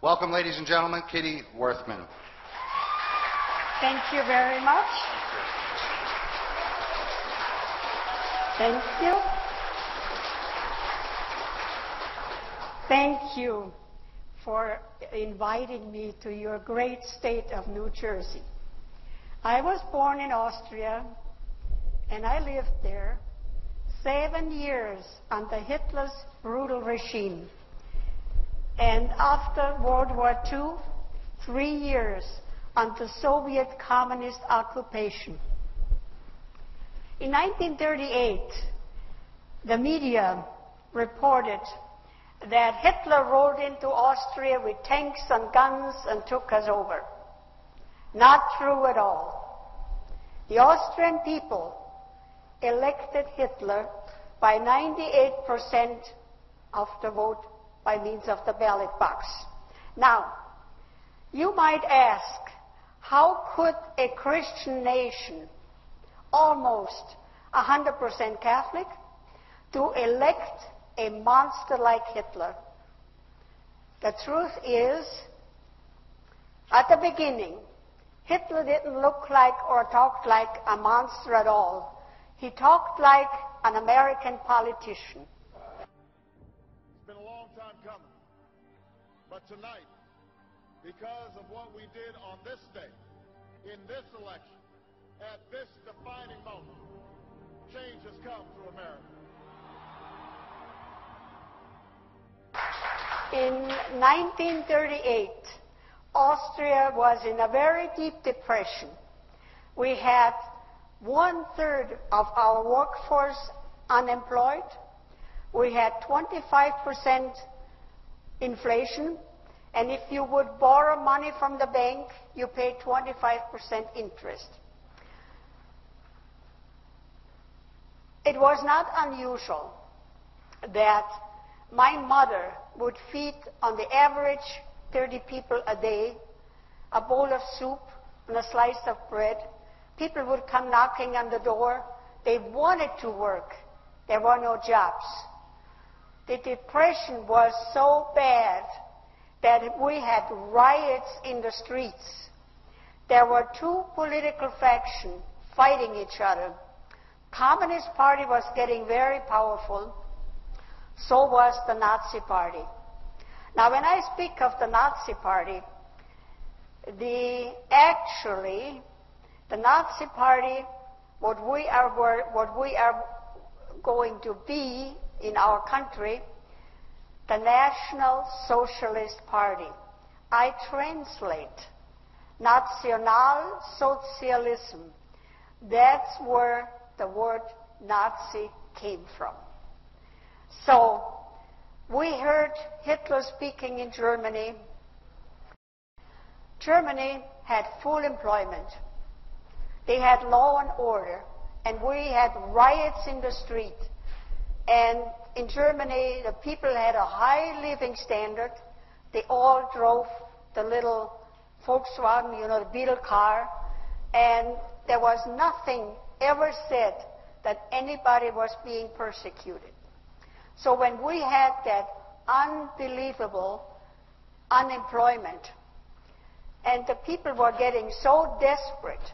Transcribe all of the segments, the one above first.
Welcome, ladies and gentlemen, Kitty Worthman. Thank you very much. Thank you. Thank you for inviting me to your great state of New Jersey. I was born in Austria, and I lived there 7 years under Hitler's brutal regime. And after World War II, 3 years under Soviet communist occupation. In 1938, the media reported that Hitler rolled into Austria with tanks and guns and took us over. Not true at all. The Austrian people elected Hitler by 98% of the vote by means of the ballot box. Now, you might ask, how could a Christian nation, almost 100% Catholic, to elect a monster like Hitler? The truth is, at the beginning, Hitler didn't look like or talk like a monster at all. He talked like an American politician. It's been a long time coming. But tonight, because of what we did on this day, in this election, at this defining moment, change has come to America. In 1938, Austria was in a very deep depression. We had 1/3 of our workforce unemployed. We had 25% inflation. And if you would borrow money from the bank, you pay 25% interest. It was not unusual that my mother would feed, on the average, 30 people a day, a bowl of soup and a slice of bread. People would come knocking on the door. They wanted to work. There were no jobs. The depression was so bad that we had riots in the streets. There were two political factions fighting each other. Communist Party was getting very powerful. So was the Nazi Party. Now, when I speak of the Nazi Party, the Nazi Party, what we are going to be in our country, the National Socialist Party. I translate Nationalsozialism. That's where the word Nazi came from. So, we heard Hitler speaking in Germany. Germany had full employment. They had law and order, and we had riots in the street. And in Germany, the people had a high living standard. They all drove the little Volkswagen, the Beetle car, and there was nothing ever said that anybody was being persecuted. So when we had that unbelievable unemployment, and the people were getting so desperate,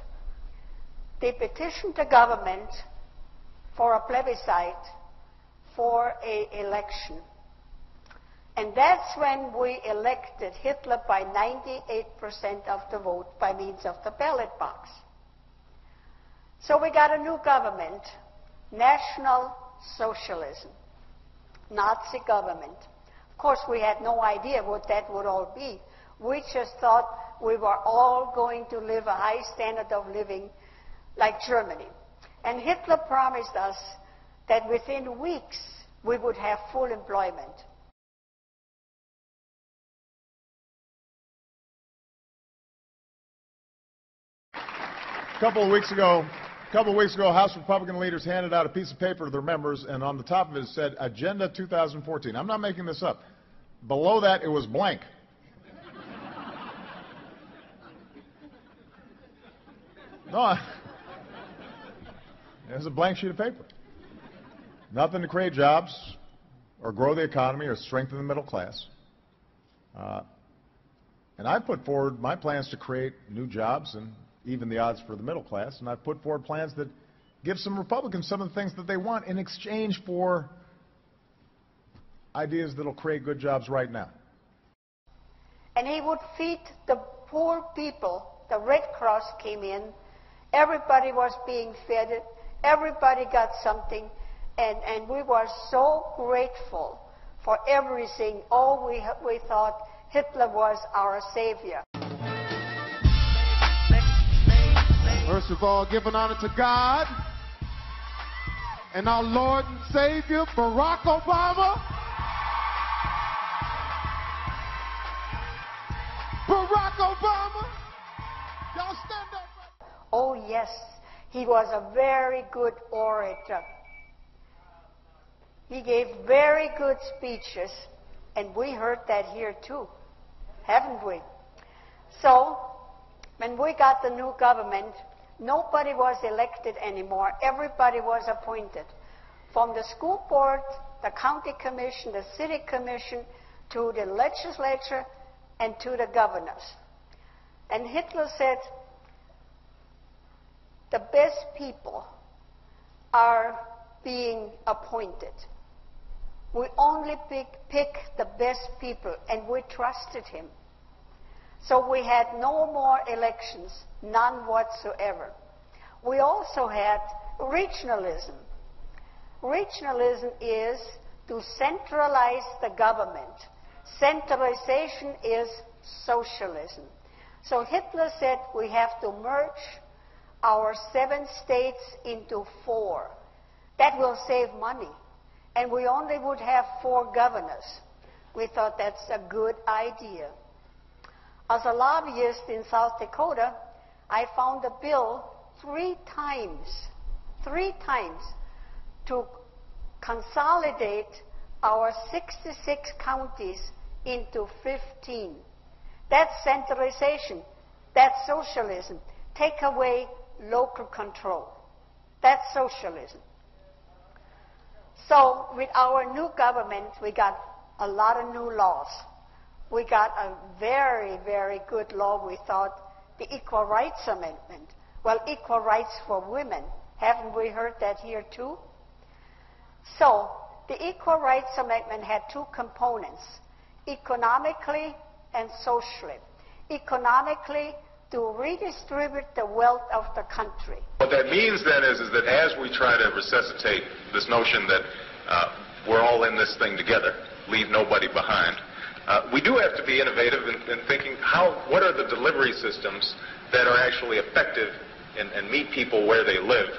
they petitioned the government for a plebiscite, for an election. And that's when we elected Hitler by 98% of the vote by means of the ballot box. So we got a new government, National Socialism, Nazi government. Of course, we had no idea what that would all be. We just thought we were all going to live a high standard of living like Germany. And Hitler promised us that within weeks we would have full employment. A couple of weeks ago, House Republican leaders handed out a piece of paper to their members, and on the top of it said, Agenda 2014. I'm not making this up. Below that, it was blank. No, it was a blank sheet of paper. Nothing to create jobs or grow the economy or strengthen the middle class. And I put forward my plans to create new jobs and even the odds for the middle class. And I've put forward plans that give some Republicans some of the things that they want in exchange for ideas that will create good jobs right now. And he would feed the poor people. The Red Cross came in. Everybody was being fed. Everybody got something. And we were so grateful for everything. Oh, we thought Hitler was our savior. First of all, giving honor to God and our Lord and Savior, Barack Obama. Barack Obama. Y'all stand up. Oh, yes, he was a very good orator. He gave very good speeches, and we heard that here too, haven't we? So, when we got the new government, nobody was elected anymore. Everybody was appointed. From the school board, the county commission, the city commission, to the legislature, and to the governors. And Hitler said, the best people are being appointed. We only pick the best people, and we trusted him. So we had no more elections, none whatsoever. We also had regionalism. Regionalism is to centralize the government. Centralization is socialism. So Hitler said we have to merge our 7 states into 4. That will save money. And we only would have 4 governors. We thought that's a good idea. As a lobbyist in South Dakota, I found a bill 3 times to consolidate our 66 counties into 15. That's centralization. That's socialism. Take away local control. That's socialism. So with our new government, we got a lot of new laws. We got a very, very good law, we thought, the Equal Rights Amendment. Well, equal rights for women. Haven't we heard that here too? So the Equal Rights Amendment had 2 components, economically and socially. Economically, to redistribute the wealth of the country. What that means then is that as we try to resuscitate this notion that we're all in this thing together, leave nobody behind, we do have to be innovative in thinking what are the delivery systems that are actually effective and meet people where they live.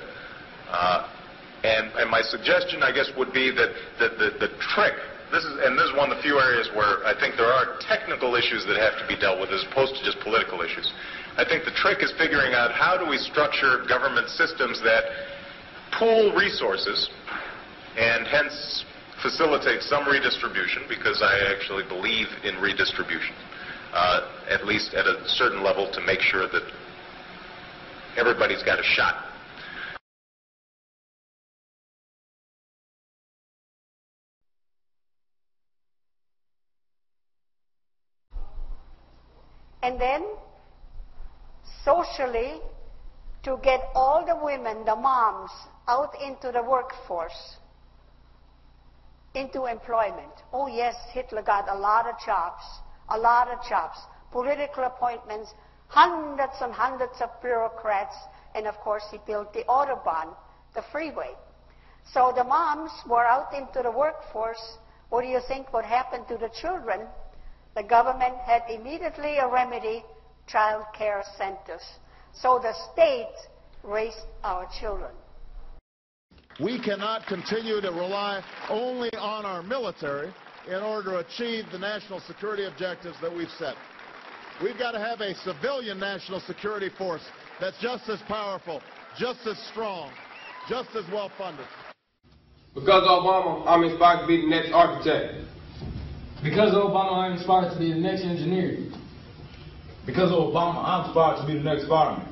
And my suggestion, I guess, would be that the trick, this is one of the few areas where I think there are technical issues that have to be dealt with as opposed to just political issues. I think the trick is figuring out how do we structure government systems that pool resources and hence facilitate some redistribution, because I actually believe in redistribution, at least at a certain level, to make sure that everybody's got a shot. And then, socially, to get all the women, the moms, out into the workforce, into employment. Oh yes, Hitler got a lot of jobs, political appointments, hundreds and hundreds of bureaucrats, and of course he built the Autobahn, the freeway. So the moms were out into the workforce. What do you think would happen to the children? The government had immediately a remedy, child care centers. So the state raised our children. We cannot continue to rely only on our military in order to achieve the national security objectives that we've set. We've got to have a civilian national security force that's just as powerful, just as strong, just as well funded. Because of Obama, I'm inspired to be the next architect. Because of Obama, I'm inspired to be the next engineer. Because of Obama, I'm inspired to be the next fireman.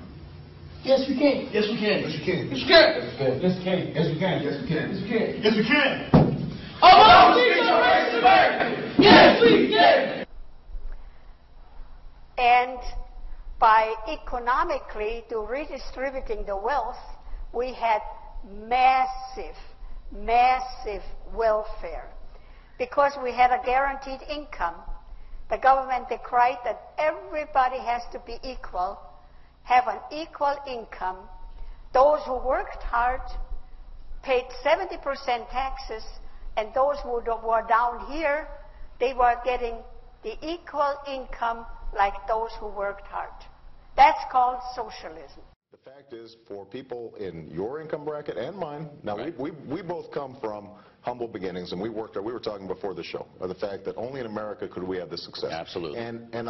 Yes, we can. Yes, we can. Yes, we can. Yes, we can. Yes, we can. Yes, we can. Yes, we can. Yes, we can. Yes, we can. Obama, teach our race American. Yes, we can. And by economically to redistributing the wealth, we had massive, massive welfare. Because we had a guaranteed income, the government decreed that everybody has to be equal, have an equal income. Those who worked hard paid 70% taxes, and those who were down here, they were getting the equal income like those who worked hard. That's called socialism. The fact is, for people in your income bracket and mine, now we both come from humble beginnings, and we were talking before the show, of the fact that only in America could we have this success. Absolutely. And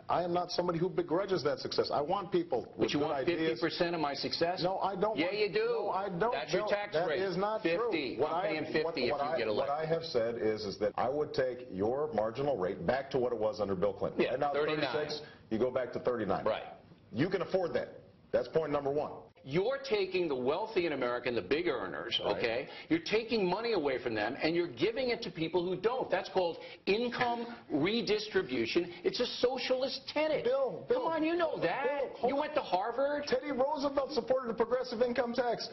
I am not somebody who begrudges that success. I want people with But you good want ideas. 50% of my success? No, I don't. Yeah, you do. No, I don't. That's your tax that rate. That is not 50. true. I'm paying 50 if you get elected. What I have said is that I would take your marginal rate back to what it was under Bill Clinton. Yeah, right now, 39. 36, you go back to 39. Right. You can afford that. That's point number one. You're taking the wealthy in America and the big earners, okay? Right. You're taking money away from them, and you're giving it to people who don't. That's called income redistribution. It's a socialist tenet. Bill, come on, you know that. You went to Harvard. Teddy Roosevelt supported a progressive income tax.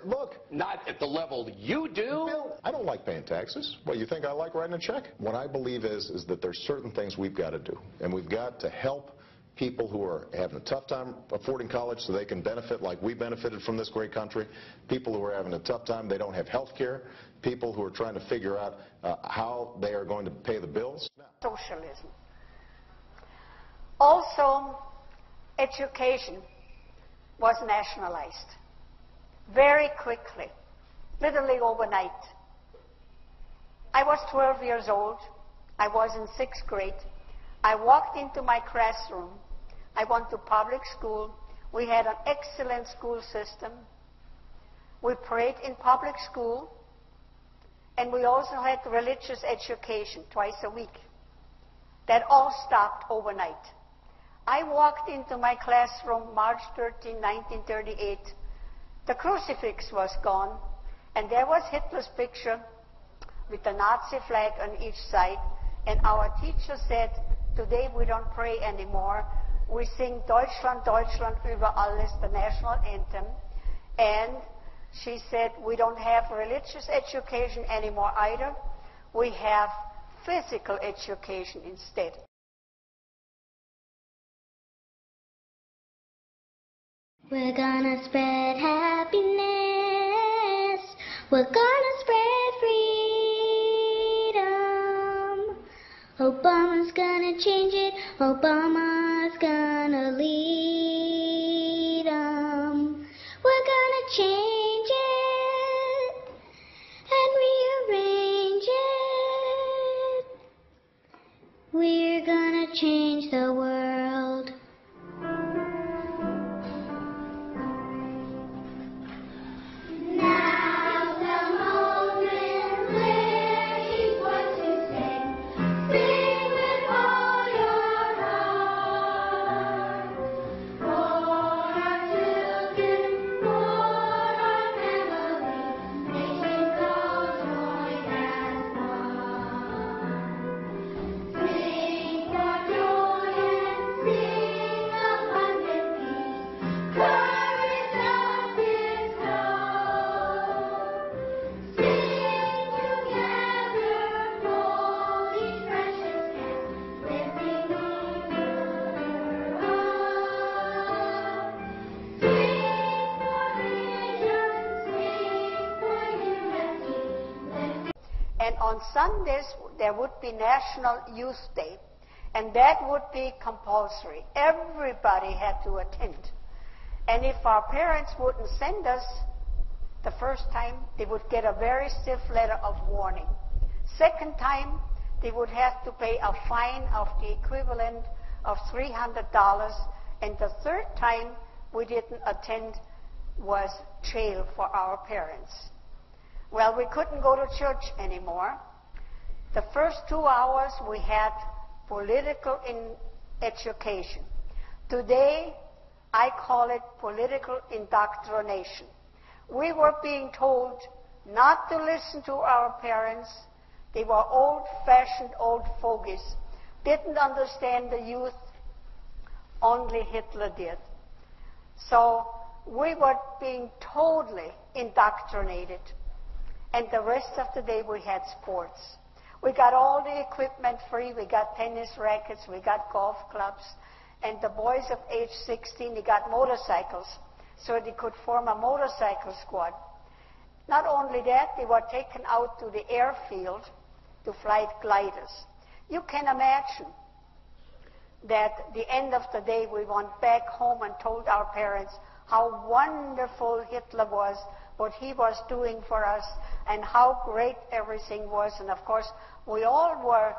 Look. Not at the level you do. Bill, I don't like paying taxes. Well, you think I like writing a check? What I believe is that there's certain things we've got to do, and we've got to help people who are having a tough time affording college so they can benefit like we benefited from this great country, people who are having a tough time, they don't have health care, people who are trying to figure out how they are going to pay the bills. Socialism. Also, education was nationalized very quickly, literally overnight. I was 12 years old. I was in 6th grade. I walked into my classroom. I went to public school. We had an excellent school system. We prayed in public school. And we also had religious education twice a week. That all stopped overnight. I walked into my classroom March 13, 1938. The crucifix was gone. And there was Hitler's picture with the Nazi flag on each side. And our teacher said, today we don't pray anymore. We sing Deutschland, Deutschland über alles, the national anthem. And she said, we don't have religious education anymore either. We have physical education instead. We're gonna spread happiness. We're gonna spread freedom. Obama's gonna change it. Obama's gonna lead 'em. We're gonna change it and rearrange it. We're gonna change the world. And on Sundays, there would be National Youth Day, and that would be compulsory. Everybody had to attend. And if our parents wouldn't send us the first time, they would get a very stiff letter of warning. Second time, they would have to pay a fine of the equivalent of $300. And the third time we didn't attend was jail for our parents. Well, we couldn't go to church anymore. The first 2 hours we had political education. Today, I call it political indoctrination. We were being told not to listen to our parents. They were old-fashioned old fogies, didn't understand the youth, Only Hitler did. So we were being totally indoctrinated. And the rest of the day we had sports. We got all the equipment free. We got tennis rackets. We got golf clubs. And the boys of age 16, they got motorcycles so they could form a motorcycle squad. Not only that, they were taken out to the airfield to fly gliders. You can imagine that at the end of the day we went back home and told our parents how wonderful Hitler was, what he was doing for us, and how great everything was. And of course, we all were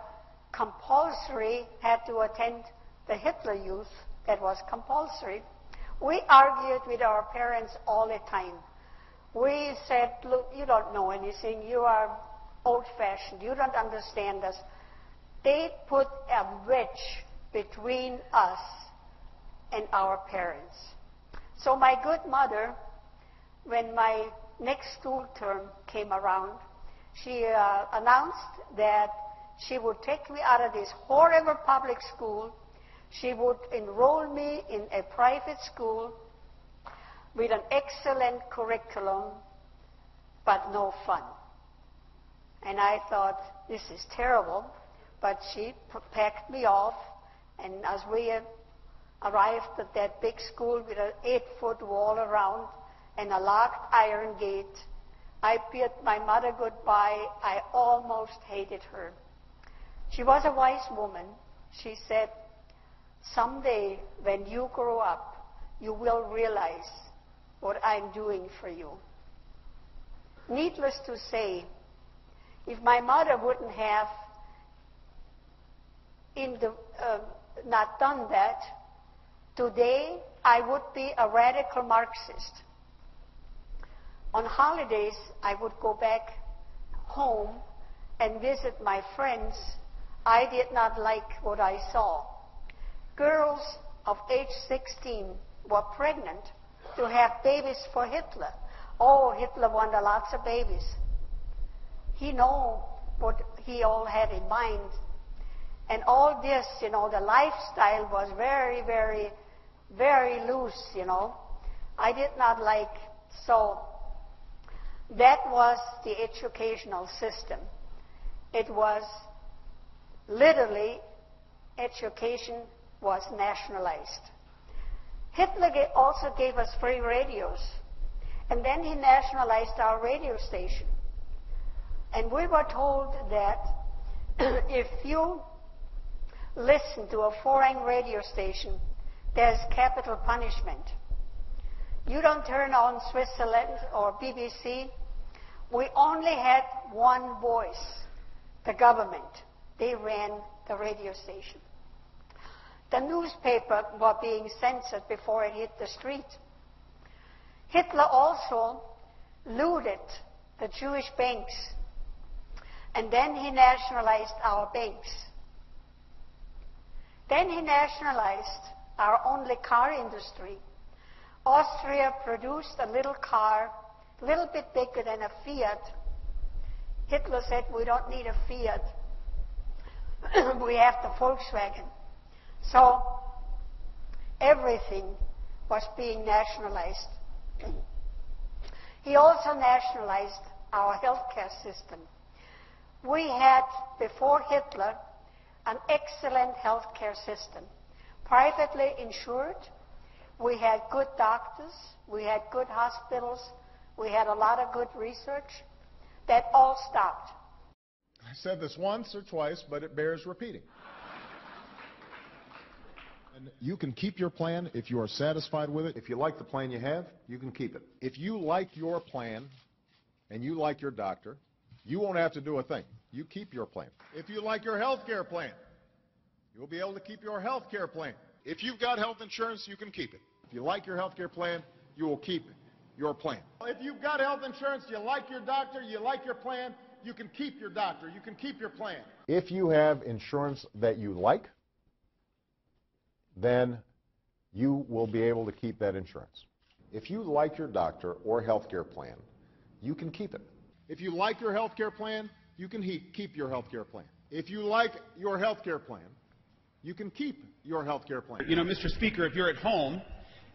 compulsory, had to attend the Hitler Youth. That was compulsory. We argued with our parents all the time. We said, look, you don't know anything. You are old-fashioned. You don't understand us. They put a wedge between us and our parents. So my good mother, when my next school term came around, she announced that she would take me out of this horrible public school. She would enroll me in a private school with an excellent curriculum, but no fun. And I thought, this is terrible. But she packed me off, and as we arrived at that big school with an 8-foot wall around and a locked iron gate, I bid my mother goodbye. I almost hated her. She was a wise woman. She said, someday when you grow up, you will realize what I'm doing for you. Needless to say, if my mother wouldn't have not done that, today I would be a radical Marxist. On holidays, I would go back home and visit my friends. I did not like what I saw. Girls of age 16 were pregnant to have babies for Hitler. Oh, Hitler wanted lots of babies. He knew what he all had in mind. And all this, the lifestyle was very, very, very loose, I did not like. So that was the educational system. It was literally, education was nationalized. Hitler also gave us free radios. And then he nationalized our radio station. And we were told that if you listen to a foreign radio station, there's capital punishment. You don't turn on Switzerland or BBC. We only had one voice, the government. They ran the radio station. The newspaper were being censored before it hit the street. Hitler also looted the Jewish banks, and then he nationalized our banks. Then he nationalized our only car industry. Austria produced a little car, a little bit bigger than a Fiat. Hitler said, we don't need a Fiat. We have the Volkswagen. So everything was being nationalized. He also nationalized our healthcare system. We had, before Hitler, an excellent healthcare system. Privately insured, we had good doctors, we had good hospitals, we had a lot of good research. That all stopped. I said this once or twice, but it bears repeating. And you can keep your plan if you are satisfied with it. If you like the plan you have, you can keep it. If you like your plan and you like your doctor, you won't have to do a thing. You keep your plan. If you like your health care plan, you'll be able to keep your health care plan. If you've got health insurance, you can keep it. If you like your health care plan, you will keep your plan. If you've got health insurance, you like your doctor, you like your plan, you can keep your doctor, you can keep your plan. If you have insurance that you like, then you will be able to keep that insurance. If you like your doctor or health care plan, you can keep it. If you like your health care plan, you can keep your health care plan. If you like your health care plan, you can keep your health care plan. You know, Mr. Speaker, if you're at home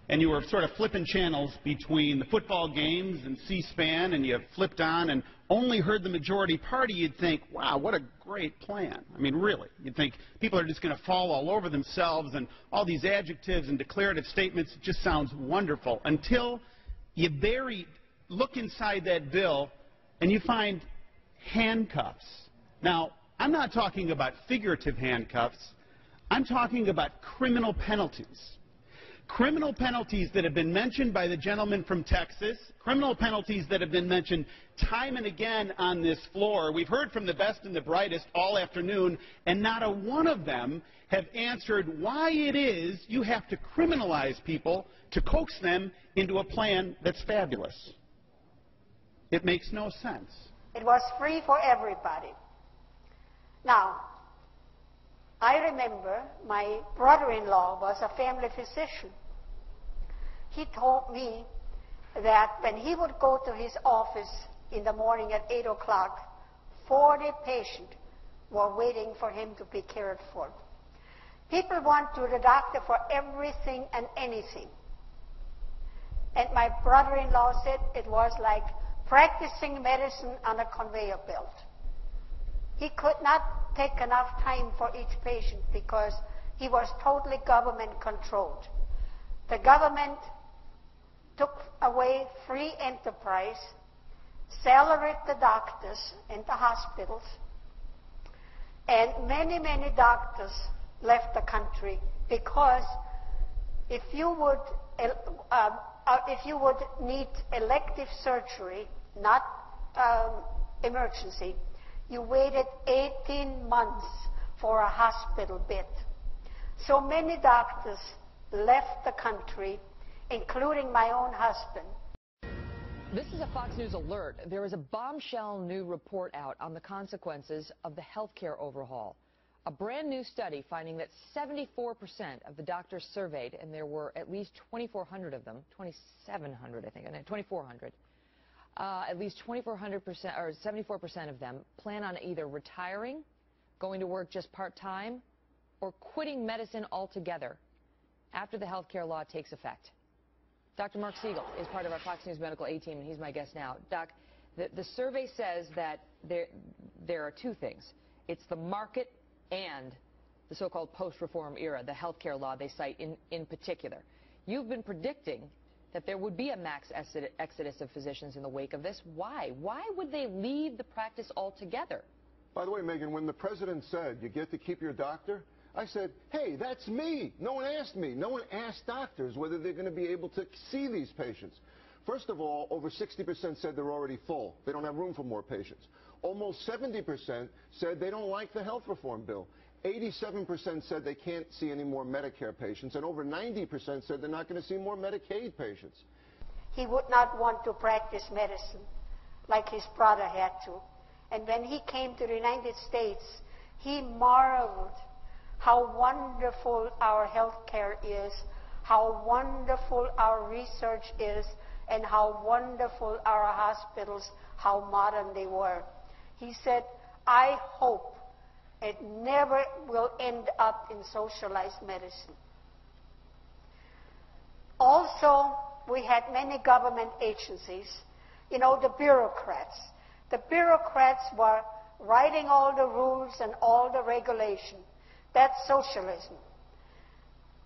and you were sort of flipping channels between the football games and C-SPAN, and you flipped on and only heard the majority party, you'd think, wow, what a great plan. I mean, really. You'd think people are just going to fall all over themselves, and all these adjectives and declarative statements just sounds wonderful, until you look inside that bill and you find handcuffs. Now, I'm not talking about figurative handcuffs. I'm talking about criminal penalties. Criminal penalties that have been mentioned by the gentleman from Texas, criminal penalties that have been mentioned time and again on this floor. We've heard from the best and the brightest all afternoon, and not a one of them have answered why it is you have to criminalize people to coax them into a plan that's fabulous. It makes no sense. It was free for everybody. Now, I remember my brother-in-law was a family physician. He told me that when he would go to his office in the morning at 8 o'clock, 40 patients were waiting for him to be cared for. People went to the doctor for everything and anything. And my brother-in-law said it was like practicing medicine on a conveyor belt. He could not take enough time for each patient because he was totally government controlled. The government took away free enterprise, salaried the doctors and the hospitals, and many, many doctors left the country because if you would need elective surgery, not emergency, you waited 18 months for a hospital bed. So many doctors left the country, including my own husband. This is a Fox News alert. There is a bombshell new report out on the consequences of the healthcare overhaul. A brand new study finding that 74% of the doctors surveyed, and there were at least 2,400 of them, 2,700 I think, 2,400, at least 2,400% or 74% of them plan on either retiring, going to work just part-time, or quitting medicine altogether after the health care law takes effect. Dr. Mark Siegel is part of our Fox News Medical A-team, and he's my guest now. Doc, the survey says that there are two things. It's the market and the so-called post-reform era, the health care law they cite in particular. You've been predicting that there would be a mass exodus of physicians in the wake of this. Why? Why would they leave the practice altogether? By the way, Megan, when the president said you get to keep your doctor, I said, hey, that's me. No one asked me. No one asked doctors whether they're going to be able to see these patients. First of all, over 60% said they're already full. They don't have room for more patients. Almost 70% said they don't like the health reform bill. 87% said they can't see any more Medicare patients, and over 90% said they're not going to see more Medicaid patients. He would not want to practice medicine like his brother had to. And when he came to the United States, he marveled how wonderful our health care is, how wonderful our research is, and how wonderful our hospitals, how modern they were. He said, I hope it never will end up in socialized medicine. Also, we had many government agencies, you know, the bureaucrats. The bureaucrats were writing all the rules and all the regulation. That's socialism.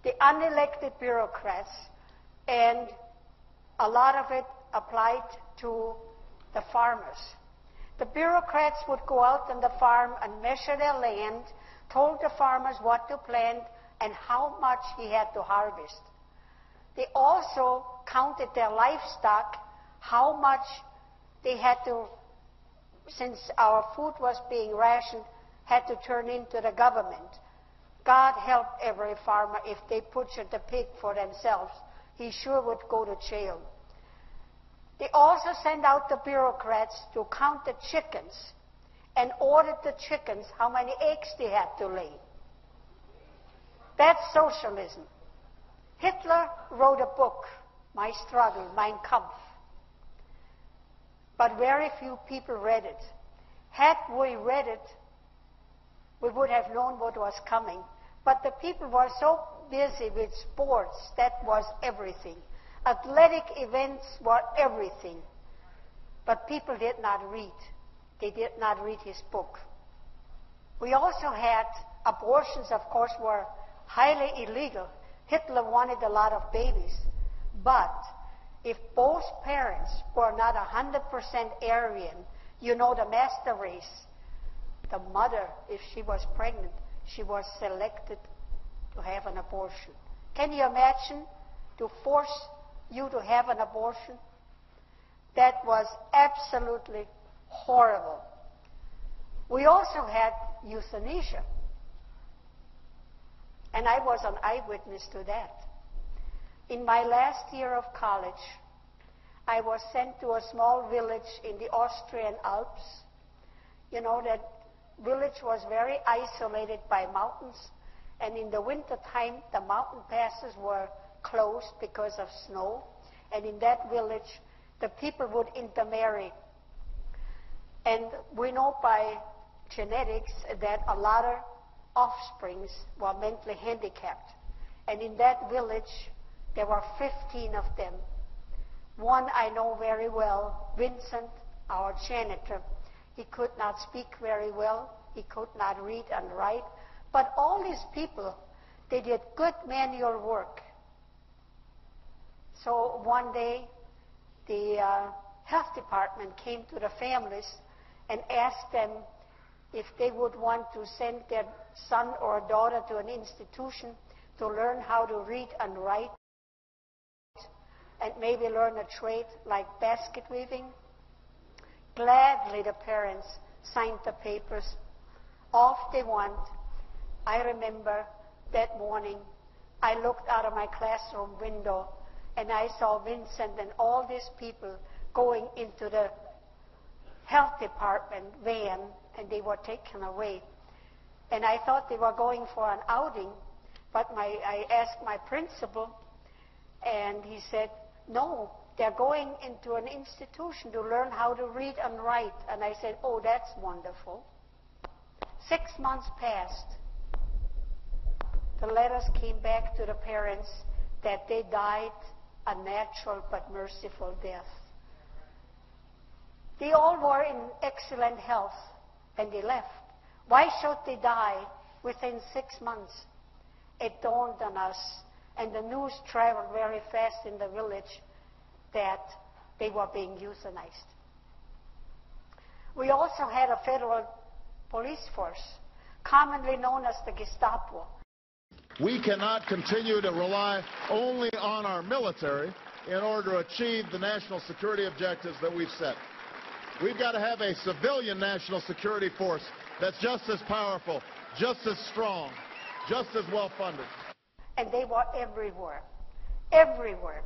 The unelected bureaucrats, and a lot of it applied to the farmers. The bureaucrats would go out on the farm and measure their land, told the farmers what to plant and how much he had to harvest. They also counted their livestock, how much they had to, since our food was being rationed, had to turn into the government. God help every farmer if they butchered the pig for themselves. He sure would go to jail. They also sent out the bureaucrats to count the chickens and ordered the chickens how many eggs they had to lay. That's socialism. Hitler wrote a book, My Struggle, Mein Kampf. But very few people read it. Had we read it, we would have known what was coming. But the people were so busy with sports, that was everything. Athletic events were everything. But people did not read. They did not read his book. We also had abortions, of course, were highly illegal. Hitler wanted a lot of babies. But if both parents were not 100% Aryan, you know the master race, the mother, if she was pregnant, she was selected to have an abortion. Can you imagine to force you to have an abortion? That was absolutely horrible. We also had euthanasia. And I was an eyewitness to that. In my last year of college, I was sent to a small village in the Austrian Alps. You know, that village was very isolated by mountains, and in the winter time, the mountain passes were closed because of snow. And in that village, the people would intermarry. And we know by genetics that a lot of offsprings were mentally handicapped. And in that village, there were 15 of them. One I know very well, Vincent, our janitor. He could not speak very well. He could not read and write. But all these people, they did good manual work. So one day, the health department came to the families and asked them if they would want to send their son or daughter to an institution to learn how to read and write and maybe learn a trade like basket weaving. Gladly the parents signed the papers. Off they went. I remember that morning I looked out of my classroom window and I saw Vincent and all these people going into the health department van, and they were taken away. And I thought they were going for an outing, but I asked my principal, and he said, no, they're going into an institution to learn how to read and write. And I said, oh, that's wonderful. 6 months passed. The letters came back to the parents that they died a natural but merciful death. They all were in excellent health, and they left. Why should they die within 6 months? It dawned on us, and the news traveled very fast in the village that they were being euthanized. We also had a federal police force, commonly known as the Gestapo. We cannot continue to rely only on our military in order to achieve the national security objectives that we've set. We've got to have a civilian national security force that's just as powerful, just as strong, just as well funded. And they were everywhere, everywhere,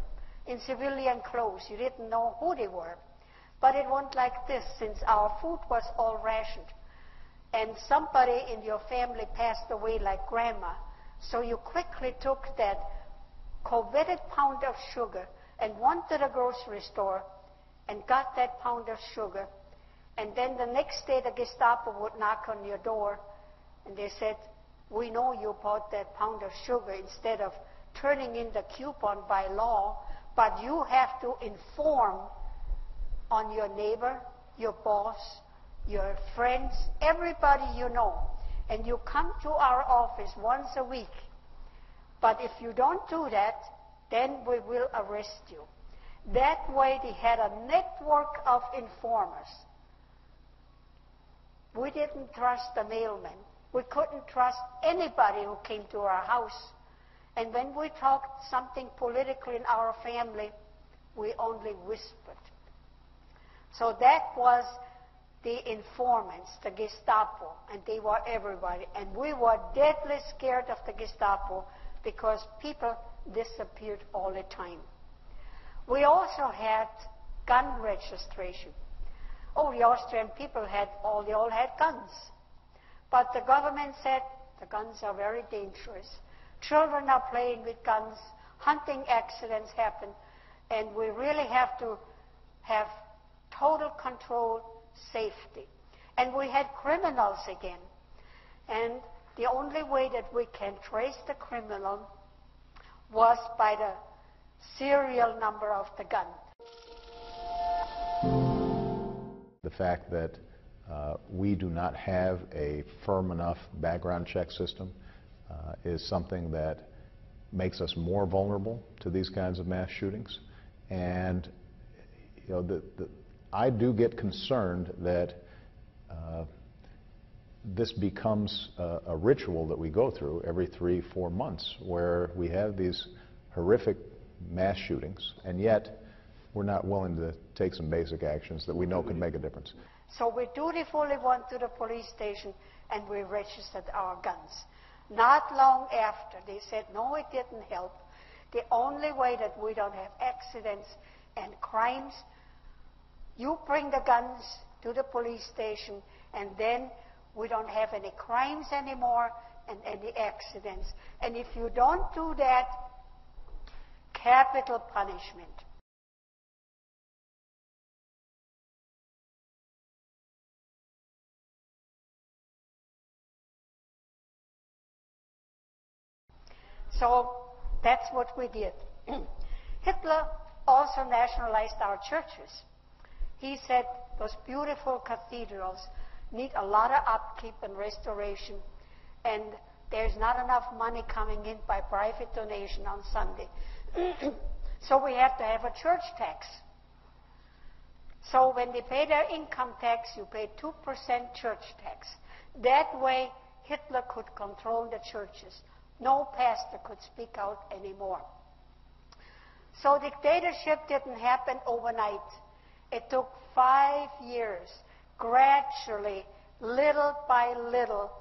in civilian clothes. You didn't know who they were. But it went like this, since our food was all rationed, and somebody in your family passed away like grandma, so you quickly took that coveted pound of sugar and went to the grocery store and got that pound of sugar. And then the next day the Gestapo would knock on your door and they said, we know you bought that pound of sugar instead of turning in the coupon by law, but you have to inform on your neighbor, your boss, your friends, everybody you know. And you come to our office once a week. But if you don't do that, then we will arrest you. That way they had a network of informers. We didn't trust the mailman. We couldn't trust anybody who came to our house. And when we talked something political in our family, we only whispered. So that was the informants, the Gestapo, and they were everybody. And we were deadly scared of the Gestapo because people disappeared all the time. We also had gun registration. Oh, the Austrian people they all had guns. But the government said the guns are very dangerous. Children are playing with guns, hunting accidents happen, and we really have to have total control, safety. And we had criminals again. And the only way that we can trace the criminal was by the serial number of the gun. The fact that we do not have a firm enough background check system is something that makes us more vulnerable to these kinds of mass shootings. And you know, I do get concerned that this becomes a ritual that we go through every 3-4 months, where we have these horrific mass shootings, and yet we're not willing to take some basic actions that we know could make a difference. So we dutifully went to the police station and we registered our guns. Not long after, they said, no, it didn't help. The only way that we don't have accidents and crimes, you bring the guns to the police station, and then we don't have any crimes anymore and any accidents. And if you don't do that, capital punishment. So that's what we did. Hitler also nationalized our churches. He said those beautiful cathedrals need a lot of upkeep and restoration, and there's not enough money coming in by private donation on Sunday. So we have to have a church tax. So when they pay their income tax, you pay 2% church tax. That way, Hitler could control the churches. No pastor could speak out anymore. So dictatorship didn't happen overnight. It took 5 years, gradually, little by little,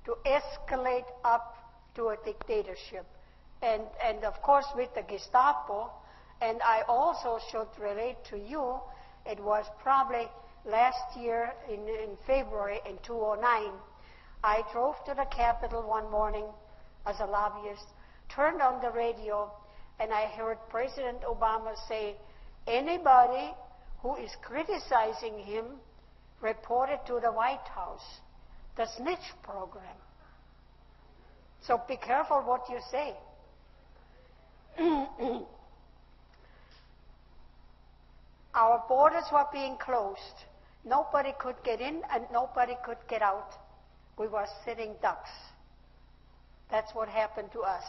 to escalate up to a dictatorship. And of course, with the Gestapo, and I also should relate to you, it was probably last year in February in 2009, I drove to the Capitol one morning as a lobbyist, turned on the radio, and I heard President Obama say, anybody who is criticizing him, report it to the White House, the snitch program. So be careful what you say. Our borders were being closed. Nobody could get in and nobody could get out. We were sitting ducks. That's what happened to us.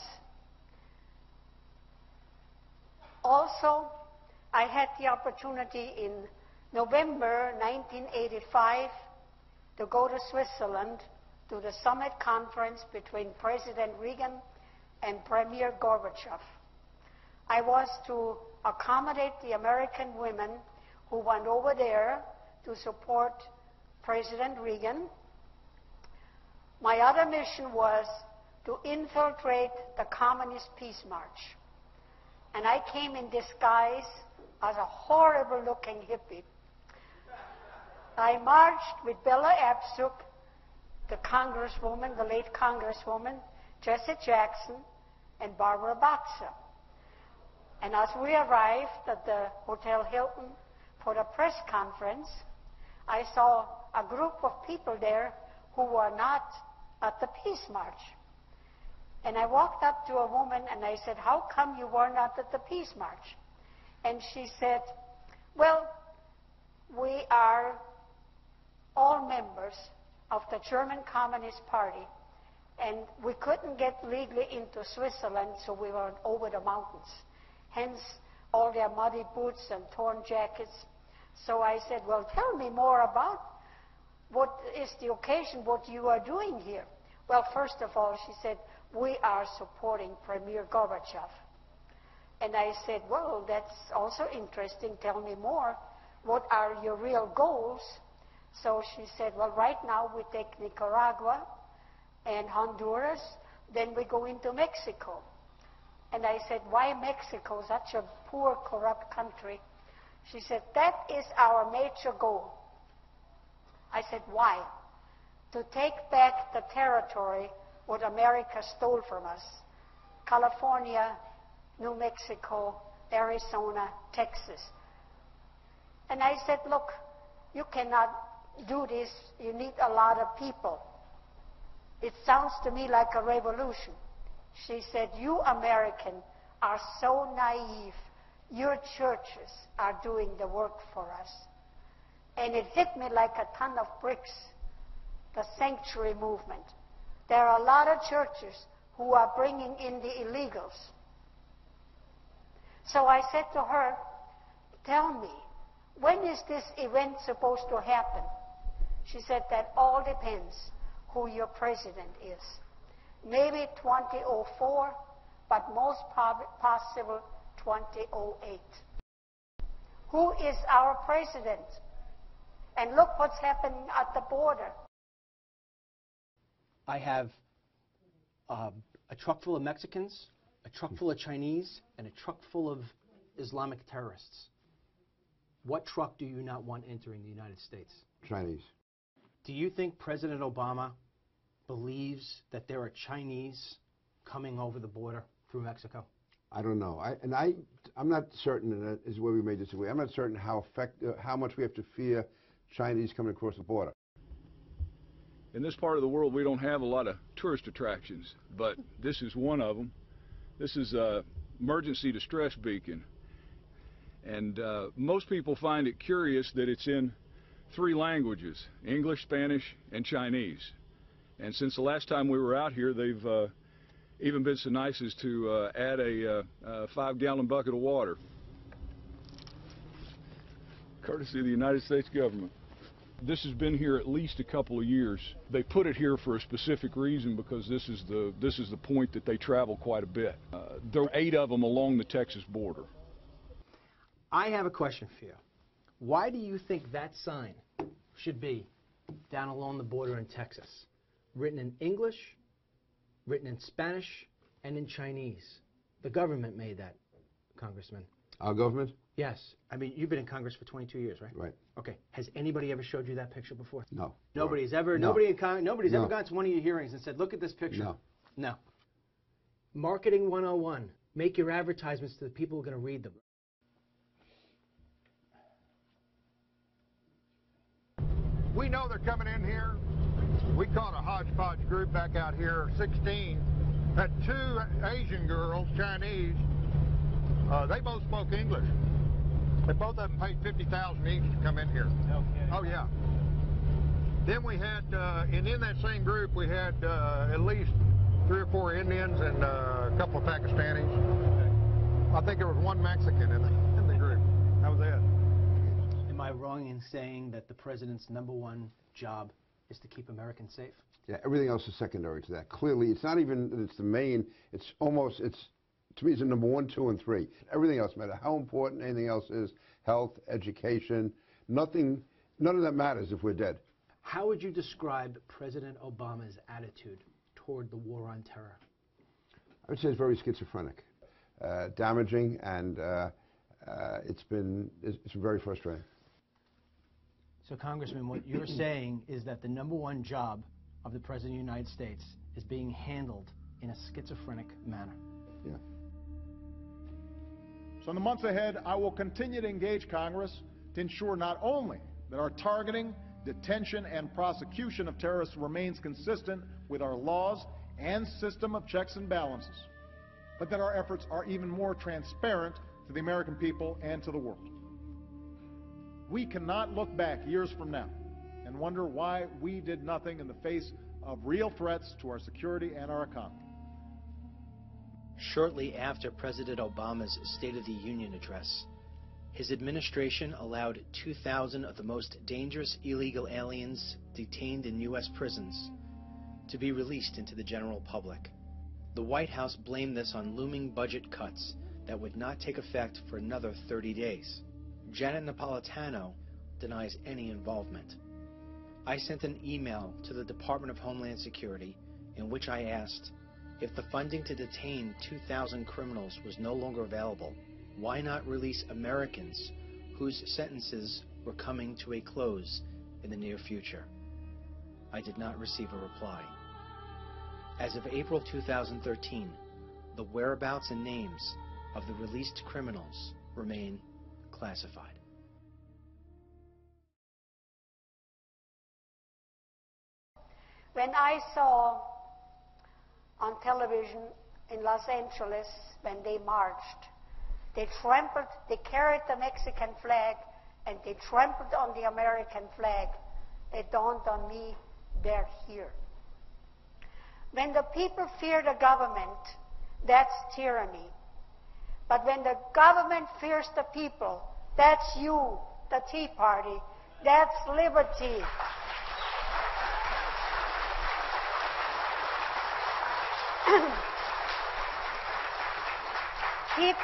Also, I had the opportunity in November 1985 to go to Switzerland to the summit conference between President Reagan and Premier Gorbachev. I was to accommodate the American women who went over there to support President Reagan. My other mission was to infiltrate the Communist Peace March. And I came in disguise as a horrible-looking hippie. I marched with Bella Abzug, the congresswoman, the late congresswoman, Jesse Jackson, and Barbara Boxer. And as we arrived at the Hotel Hilton for the press conference, I saw a group of people there who were not at the Peace March. And I walked up to a woman and I said, how come you were not at the Peace March? And she said, well, we are all members of the German Communist Party, and we couldn't get legally into Switzerland, so we were over the mountains. Hence, all their muddy boots and torn jackets. So I said, well, tell me more about what is the occasion, what you are doing here. Well, first of all, she said, we are supporting Premier Gorbachev. And I said, well, that's also interesting. Tell me more. What are your real goals? So she said, well, right now we take Nicaragua and Honduras, then we go into Mexico. And I said, why Mexico, such a poor, corrupt country? She said, that is our major goal. I said, why? To take back the territory what America stole from us. California, New Mexico, Arizona, Texas. And I said, look, you cannot do this. You need a lot of people. It sounds to me like a revolution. She said, you Americans are so naive. Your churches are doing the work for us. And it hit me like a ton of bricks, the sanctuary movement. There are a lot of churches who are bringing in the illegals. So I said to her, tell me, when is this event supposed to happen? She said, that all depends who your president is. Maybe 2004, but most possible 2008. Who is our president? And look what's happening at the border. I have a truck full of Mexicans, a truck full of Chinese, and a truck full of Islamic terrorists. What truck do you not want entering the United States? Chinese. Do you think President Obama believes that there are Chinese coming over the border through Mexico? I don't know. I'm not certain, and that is where we may disagree. I'm not certain how much we have to fear Chinese coming across the border. In this part of the world, we don't have a lot of tourist attractions, but this is one of them. This is an emergency distress beacon. And most people find it curious that it's in 3 languages, English, Spanish, and Chinese. And since the last time we were out here, they've even been so nice as to add a 5-gallon bucket of water, courtesy of the United States government. This has been here at least a couple of years. They put it here for a specific reason, because this is the point that they travel quite a bit. There are 8 of them along the Texas border. I have a question for you. Why do you think that sign should be down along the border in Texas? Written in English, written in Spanish, and in Chinese. The government made that, Congressman. Our government? Yes. I mean, you've been in Congress for 22 years, right? Right. Okay. Has anybody ever showed you that picture before? No. Nobody's ever. No. Nobody's ever gone to one of your hearings and said, "Look at this picture." No. No. Marketing 101. Make your advertisements to the people who are going to read them. We know they're coming in here. We caught a hodgepodge group back out here, 16. Had 2 Asian girls, Chinese. They both spoke English. But both of them paid $50,000 each to come in here. Okay. Oh, yeah. Then we had, and in that same group, we had at least 3 or 4 Indians and a couple of Pakistanis. I think there was 1 Mexican in the group. That was it. Am I wrong in saying that the president's #1 job is to keep Americans safe? Yeah, everything else is secondary to that. Clearly, it's not even that it's the main, to me, it's the #1, 2, and 3. Everything else, no matter how important anything else is, health, education, none of that matters if we're dead. How would you describe President Obama's attitude toward the war on terror? I would say it's very schizophrenic, damaging, and it's been very frustrating. So, Congressman, what you're saying is that the #1 job of the President of the United States is being handled in a schizophrenic manner. Yeah. So in the months ahead, I will continue to engage Congress to ensure not only that our targeting, detention, and prosecution of terrorists remains consistent with our laws and system of checks and balances, but that our efforts are even more transparent to the American people and to the world. We cannot look back years from now and wonder why we did nothing in the face of real threats to our security and our economy. Shortly after President Obama's State of the Union address, his administration allowed 2,000 of the most dangerous illegal aliens detained in U.S. prisons to be released into the general public. The White House blamed this on looming budget cuts that would not take effect for another 30 days. Janet Napolitano denies any involvement. I sent an email to the Department of Homeland Security in which I asked, if the funding to detain 2,000 criminals was no longer available, why not release Americans whose sentences were coming to a close in the near future? I did not receive a reply. As of April 2013, the whereabouts and names of the released criminals remain classified. When I saw on television in Los Angeles when they marched. They carried the Mexican flag, and they trampled on the American flag. It dawned on me, they're here. When the people fear the government, that's tyranny. But when the government fears the people, that's you, the Tea Party. That's liberty. Keep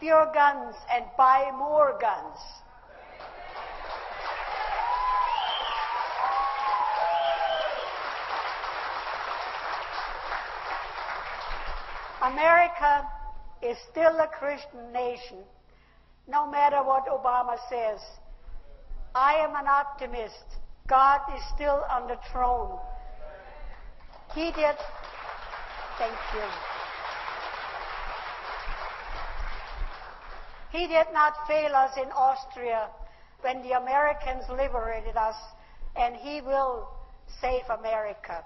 your guns, and buy more guns. America is still a Christian nation, no matter what Obama says. I am an optimist. God is still on the throne. Thank you. He did not fail us in Austria when the Americans liberated us, and he will save America.